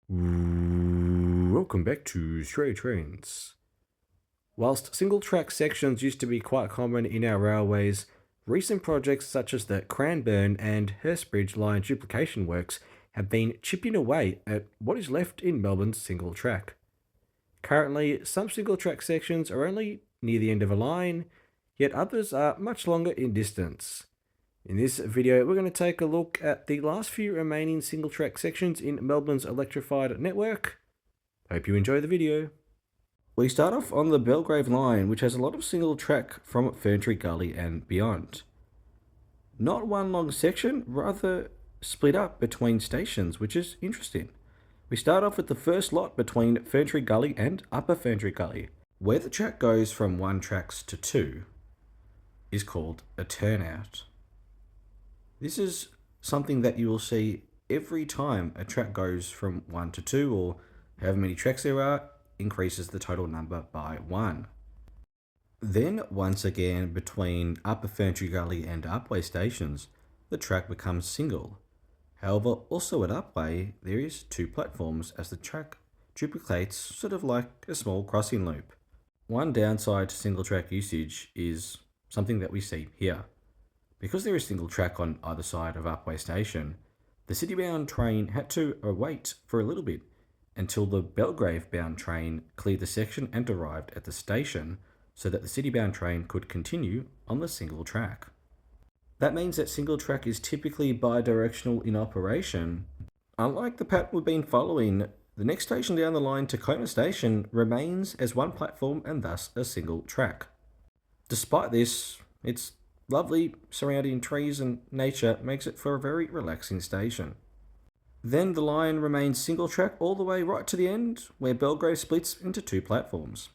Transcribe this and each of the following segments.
Welcome back to Stray Trains. Whilst single-track sections used to be quite common in our railways, recent projects such as the Cranbourne and Hurstbridge Line duplication works have been chipping away at what is left in Melbourne's single track. Currently, some single-track sections are only near the end of a line, yet others are much longer in distance. In this video, we're going to take a look at the last few remaining single-track sections in Melbourne's electrified network. Hope you enjoy the video. We start off on the Belgrave Line, which has a lot of single track from Ferntree Gully and beyond. Not one long section, rather split up between stations, which is interesting. We start off with the first lot between Ferntree Gully and Upper Ferntree Gully. Where the track goes from one tracks to two is called a turnout. This is something that you will see every time a track goes from 1 to 2, or however many tracks there are, increases the total number by 1. Then, once again, between Upper Ferntree Gully and Upway stations, the track becomes single. However, also at Upway, there is 2 platforms as the track duplicates, sort of like a small crossing loop. One downside to single track usage is something that we see here. Because there is single track on either side of Upway station, the city-bound train had to wait for a little bit until the Belgrave-bound train cleared the section and arrived at the station so that the city-bound train could continue on the single track. That means that single track is typically bi-directional in operation. Unlike the pattern we've been following, the next station down the line, Tacoma Station, remains as one platform and thus a single track. Despite this, it's lovely surrounding trees and nature makes it for a very relaxing station. Then the line remains single track all the way right to the end, where Belgrave splits into 2 platforms.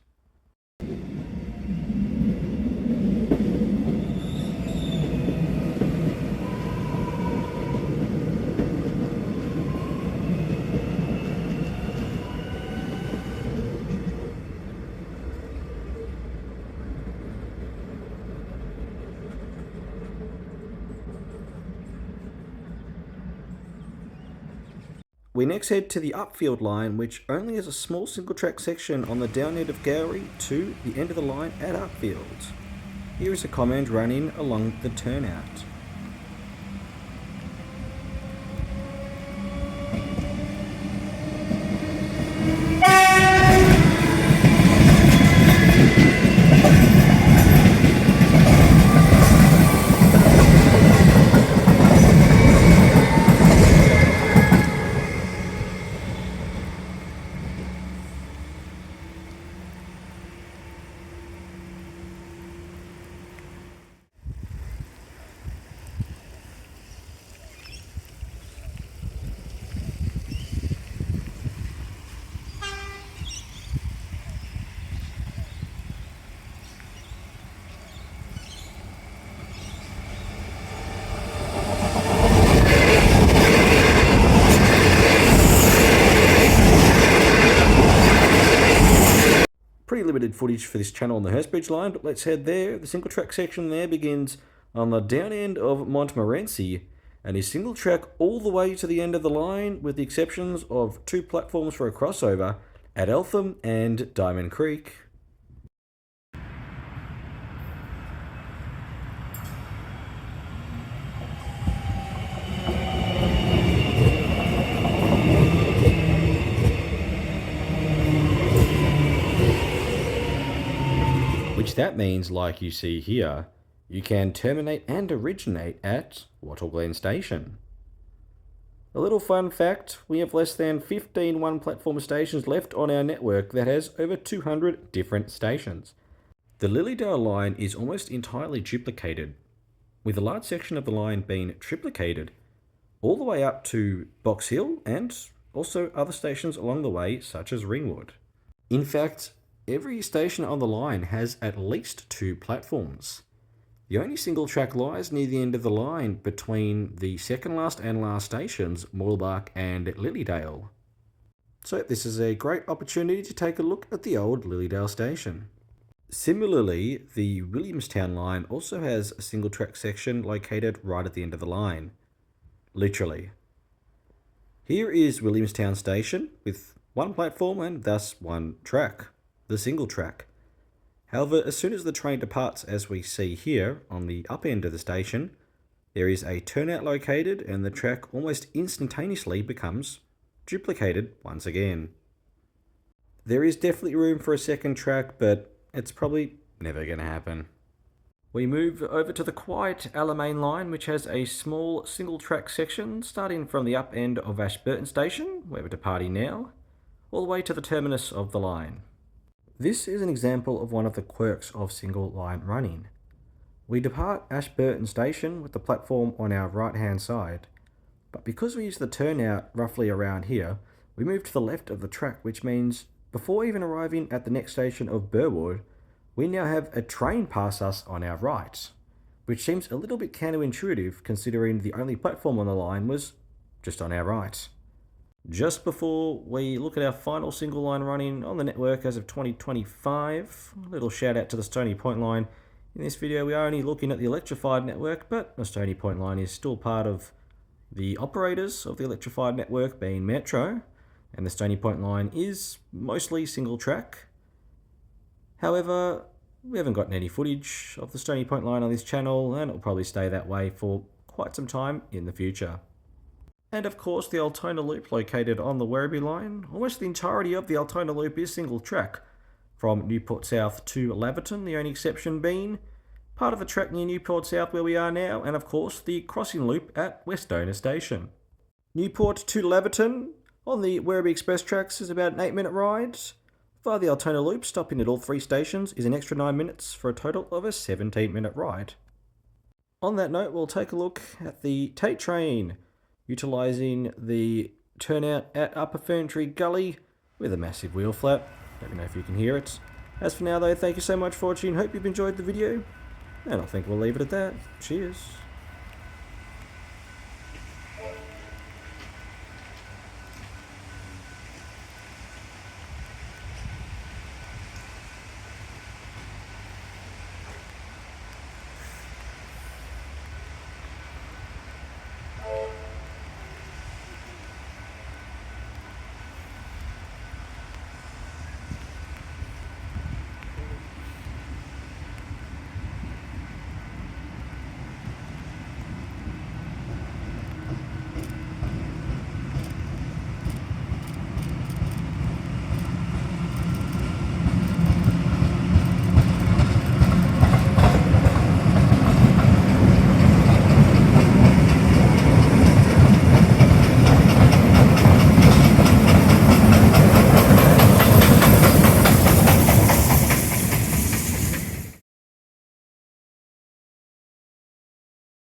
We next head to the Upfield Line, which only has a small single track section on the down end of Gowrie to the end of the line at Upfield. Here is a comment running along the turnout. Pretty limited footage for this channel on the Hurstbridge Line, but let's head there. The single track section there begins on the down end of Montmorency and is single track all the way to the end of the line, with the exceptions of 2 platforms for a crossover at Eltham and Diamond Creek. Which that means, like you see here, you can terminate and originate at Wattle Glen Station. A little fun fact, we have less than 15 one-platform stations left on our network that has over 200 different stations. The Lilydale Line is almost entirely duplicated, with a large section of the line being triplicated all the way up to Box Hill and also other stations along the way, such as Ringwood. In fact, every station on the line has at least 2 platforms. The only single track lies near the end of the line between the second last and last stations, Moorbark and Lilydale. So this is a great opportunity to take a look at the old Lilydale station. Similarly, the Williamstown Line also has a single track section located right at the end of the line. Literally. Here is Williamstown Station with one platform and thus one track, the single track. However, as soon as the train departs, as we see here on the up end of the station, there is a turnout located and the track almost instantaneously becomes duplicated once again. There is definitely room for a second track, but it's probably never going to happen. We move over to the quiet Alamein Line, which has a small single track section starting from the up end of Ashburton Station, where we're departing now, all the way to the terminus of the line. This is an example of one of the quirks of single line running. We depart Ashburton Station with the platform on our right hand side, but because we use the turnout roughly around here, we move to the left of the track, which means before even arriving at the next station of Burwood, we now have a train pass us on our right, which seems a little bit counterintuitive considering the only platform on the line was just on our right. Just before we look at our final single line running on the network as of 2025, a little shout out to the Stony Point line. In this video we are only looking at the electrified network, but the Stony Point line is still part of the operators of the electrified network being Metro, and the Stony Point line is mostly single track. However, we haven't gotten any footage of the Stony Point line on this channel, and it'll probably stay that way for quite some time in the future. And of course, the Altona Loop located on the Werribee Line. Almost the entirety of the Altona Loop is single track, from Newport South to Laverton, the only exception being part of the track near Newport South where we are now, and of course the crossing loop at Westona Station. Newport to Laverton on the Werribee Express tracks is about an 8-minute ride. Via the Altona Loop, stopping at all 3 stations is an extra 9 minutes for a total of a 17-minute ride. On that note, we'll take a look at the Tate train, utilising the turnout at Upper Ferntree Gully with a massive wheel flap. Let me know if you can hear it. As for now though, thank you so much for watching, hope you've enjoyed the video, and I think we'll leave it at that. Cheers.